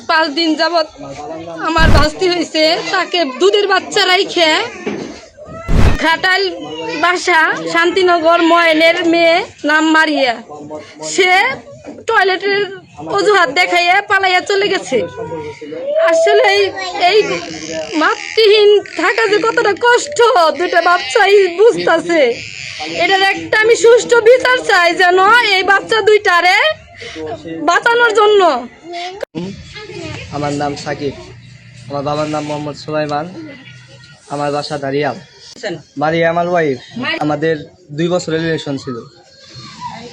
5 দিন যাবৎ আমার ভাস্তি হয়েছে, তাকে দুধের বাচ্চা রাইখে ঘাটাইল বাসা শান্তিনগর ময়নের মেয়ে নাম মারিয়া, সে টয়লেটের অজুহাত দেখাইয়া পালাইয়া চলে গেছে। আসলে এই মাতৃহীন থাকা যে কতটা কষ্ট দুটা বাচ্চাই বুঝতেছে। এটার একটা আমি সুষ্ঠু বিচার চাই, যেন এই বাচ্চা দুইটারে বাঁচানোর জন্য। আমার নাম সাকিব, আমার বাবার নাম মোহাম্মদ সুলাইমান, আমার বাসা দাঁড়িয়াল। মারিয়া আমার ওয়াইফ। আমাদের 2 বছরের রিলেশন ছিল,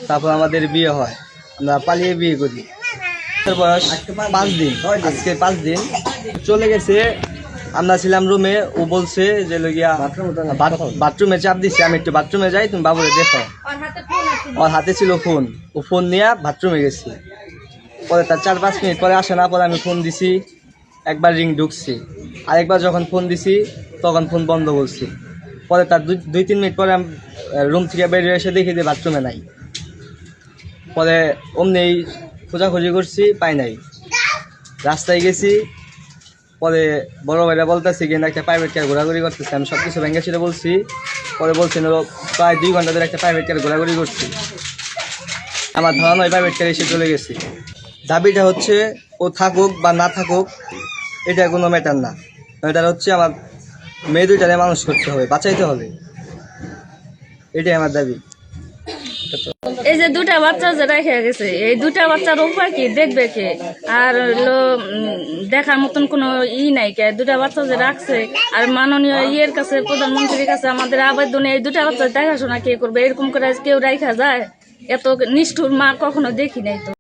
তারপর আমাদের বিয়ে হয়, আমরা পালিয়ে বিয়ে করি। বয়স 5 দিন, আজকে 5 দিন চলে গেছে। আমরা ছিলাম রুমে, ও বলছে যে লগিয়া বাথরুমে চাপ দিচ্ছে, আমি একটু বাথরুমে যাই, তুমি বাবুরে দেখো। ওর হাতে ছিল ফোন, ও ফোন নিয়ে বাথরুমে গেছি। পরে তার 4-5 মিনিট পরে আসে না, পরে আমি ফোন দিছি, একবার রিং ঢুকছি, আরেকবার যখন ফোন দিছি তখন ফোন বন্ধ বলছি। পরে তার 2-3 মিনিট পরে আমি রুম থেকে বেরিয়ে এসে দেখি যে বাথরুমে নাই। পরে অমনি খোঁজাখুঁজি করছি, পাই নাই, রাস্তায় গেছি। পরে বড় ভাইরা বলতেছি কিন্তু একটা প্রাইভেট কার ঘোরাঘুরি করতেছে, আমি সব কিছু ভেঙে ছিল বলছি। পরে বলছেন প্রায় 2 ঘন্টা ধরে একটা প্রাইভেট কার ঘোরাঘুরি করছি। আমার ধারণা ওই প্রাইভেট কার এসে চলে গেছি। দাবিটা হচ্ছে ও থাকুক বা না থাকুক এটা কোনো ম্যাটার না, ম্যাটার হচ্ছে আমার মেয়ে দুইটারে মানুষ করতে হবে, বাঁচাইতে হবে, এটাই আমার দাবি। এই যে দুটা বাচ্চা যে রেখে গেছে, এই দুটা বাচ্চার উপায় কি দেখবে কে? আর হলো দেখার মতন কোনো নাই কে? দুটা বাচ্চা যে রাখছে, আর মাননীয় ইয়ের কাছে, প্রধানমন্ত্রীর কাছে আমাদের আবেদন, এই দুটা বাচ্চা দেখাশোনা কে করবে? এরকম করে কেউ রাখা যায়? এত নিষ্ঠুর মা কখনো দেখি নাই তো।